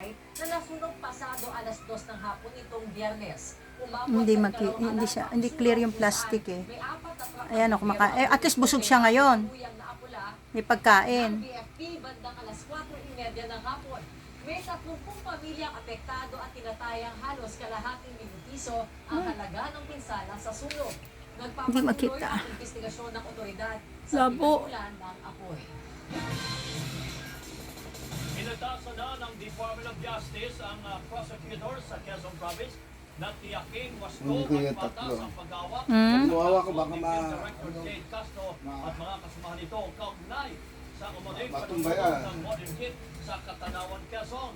bahay na nasunog pasado alas 2 ng hapon itong Biyernes. Hindi clear yung plastic eh. Ayan ako at least busog siya ngayon. May pagkain. BFP bandang alas 4:30 ng hapon. May 30 pamilyang apektado at tinatayang halos kalahating piso ang halaga ng pinsala sa sunog. Hindi Nagpapatuloy makita. ang investigasyon ng otoridad sa pinagmulan ng apoy. Inatasan na ng Department of Justice ang prosecutor sa Quezon Province na tiyaking wasto at batas ang pag-awak Mawawa ko baka Director Jade Castro at mga kasamahan nito kaugnay sa umuling Matumbaya. panunod ng modern hit sa Katanawan, Quezon.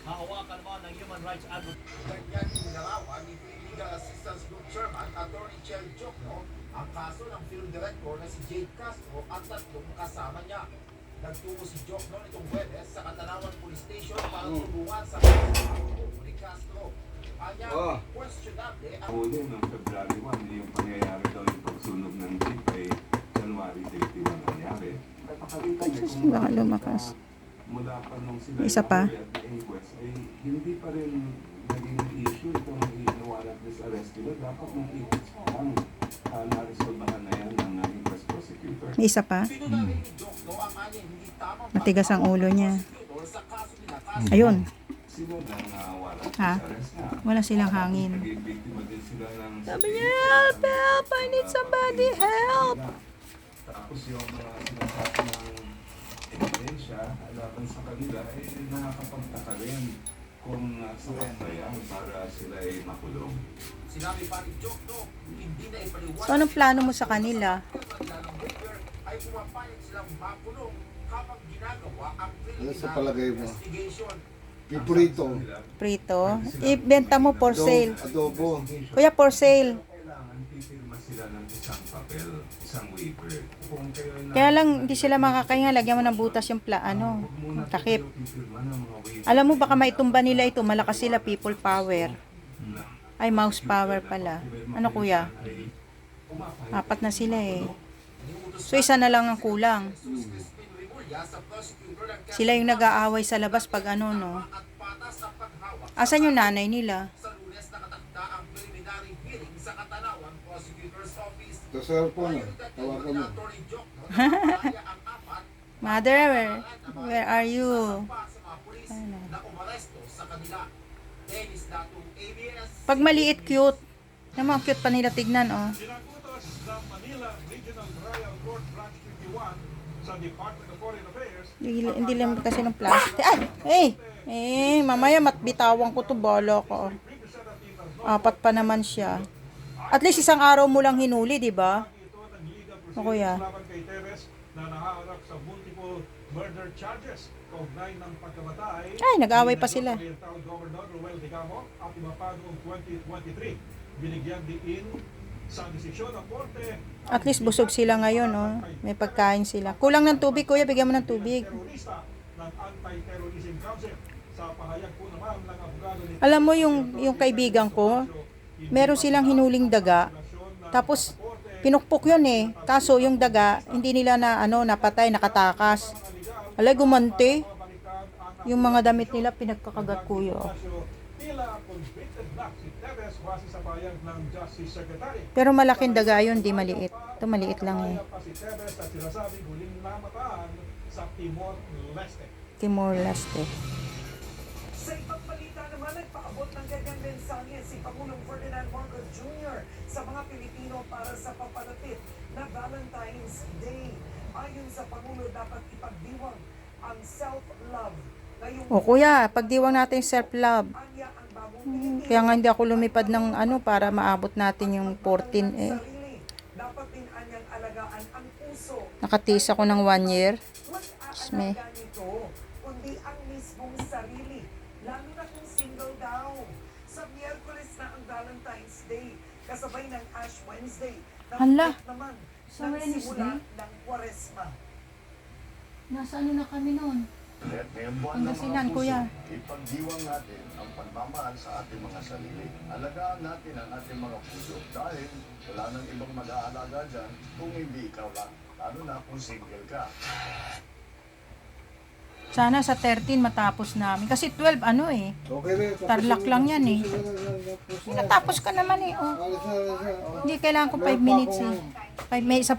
Hahawakan naman ng human rights advocate. Ganyan inilarawan ni Legal Assistance Group Chairman Atty. Chel Jokno ang kaso ng film director na si Jade Castro at 3 kasama niya. Nagtungo si Jokno nitong Huwebes sa Katanawan Police Station para tulungan sa kaso ni Castro. Anya, questionable ang Huli ng February 1, yung pangyayari daw yung pagsunog ng jeep ay January 31 nangyari. Napakalitan niya kung Baka lumakas. mula pa nung sila Isa pa. at the inquest ay hindi pa rin naging issue itong warrant this arrest nila. Dapat nung inquest pa lang na-resolvahan na yan ng inquest prosecutor. May isa pa. Pinunagay ni Jokno ang kanya hindi tamang Matigas ang ulo niya. prosecutor sa kaso nila Castro. Ayun. Sila ng warrant Ha? this arrest nga. Wala silang hangin. Naging biktima din sila ng... Sabi niya, help, help, I need somebody, help. Tapos yung mga sinasabi ng ebidensya laban sa kanila ay nakakapagtaka rin kung sapat ba yan para sila ay makulong. Sinabi pa ni Jokno, hindi na ipaliwanag. So, anong plano mo sa kanila? Ay pumapayag silang makulong habang ginagawa ang Ano sa criminal palagay mo? investigation. Piprito. Prito. Ibenta mo for sale. Adobo. Kuya, for sale. Kailangan pipirma sila ng isang papel, isang waiver. Kung kayo ay Kaya lang, hindi sila makakahinga. Lagyan mo ng butas yung takip. pipirma ng mga waiver Alam mo, baka maitumba nila ito. Malakas sila, people power. Ay, mouse power pala. Ano kuya? 4 na sila eh. So, isa na lang ang kulang. Sila yung nag-aaway sa labas pag ano, no? At patas sa paghawak Asan yung nanay nila? sa Lunes nakatakda ang preliminary hearing sa Katanawan Prosecutor's Office. Sa cellphone. Tawagan mo. Atty. Jokno na papaya ang 4 Mother, where are you? pa sa mga pulis na umaresto sa kanila. Dennis Datong, ABS. Pag maliit, cute. Naman, cute pa nila tignan, oh. Sinagutos ng Manila Regional Trial Court Branch 51 sa Department of Foreign Affairs Hindi lang kasi ng plastic. Ay! Mamaya matbitawan ko to, bala ko. 4 pa naman siya. At least isang araw mo lang hinuli, di ba? ito ng legal O kuya. proceedings laban kay Teres na nahaharap sa multiple murder charges kaugnay ng pagkamatay Ay, nag-away pa sila. ni Oriental Governor Ruel Digamo at iba pa noong 2023. Binigyan din sa desisyon ng korte At least busog sila ngayon, oh. May pagkain sila. Kulang ng tubig, kuya. Bigyan mo ng tubig. terorista ng Anti-Terrorism Council. Sa pahayag po naman ng abogado ni Alam mo yung kaibigan ko, meron silang hinuling daga. Tapos, pinukpok yun eh. Kaso yung daga, hindi nila napatay, nakatakas. Alay, gumante. Yung mga damit nila, pinagkakagat kuya. tila convicted na si Teres base sa pahayag ng Justice Secretary. Pero malaking daga yun, di maliit. Ito maliit lang eh. Pa si Teres at sinasabing huling namataan sa Timor-Leste. Timor-Leste. Sa ibang balita naman, nagpaabot ng ganyang mensahe si Pangulong Ferdinand Marcos Jr. sa mga Pilipino para sa papalapit na Valentine's Day. Ayon sa Pangulo, dapat ipagdiwang ang self-love. O kuya, pagdiwang natin yung self-love. Anya ang bagong Pilipino. Kaya nga hindi ako lumipad ng para maabot natin yung 14 eh. Sarili. Dapat din anyang alagaan ang puso. Nakatiis ako ng 1 year. me. Mag-aalaga nito, kundi ang mismong sarili. Lalo na kung single daw. Sa Miyerkules na ang Valentine's Day, kasabay ng Ash Wednesday. Hala, Naman, sa nagsimula Wednesday? ng Kwaresma. Nasa na kami noon? Pangasinan, kuya. Ipagdiwang natin ang pagmamahal sa ating mga sarili. Alagaan natin ang ating mga puso dahil wala nang ibang mag-aalaga dyan kung hindi ikaw lang. Lalo na kung single ka. Sana sa 13 matapos namin. Kasi 12 ano eh. Okay rin. Tarlac lang yan eh. Natapos ka naman eh. Oh. Hindi, kailangan ko 5 minutes eh. 5 minutes sa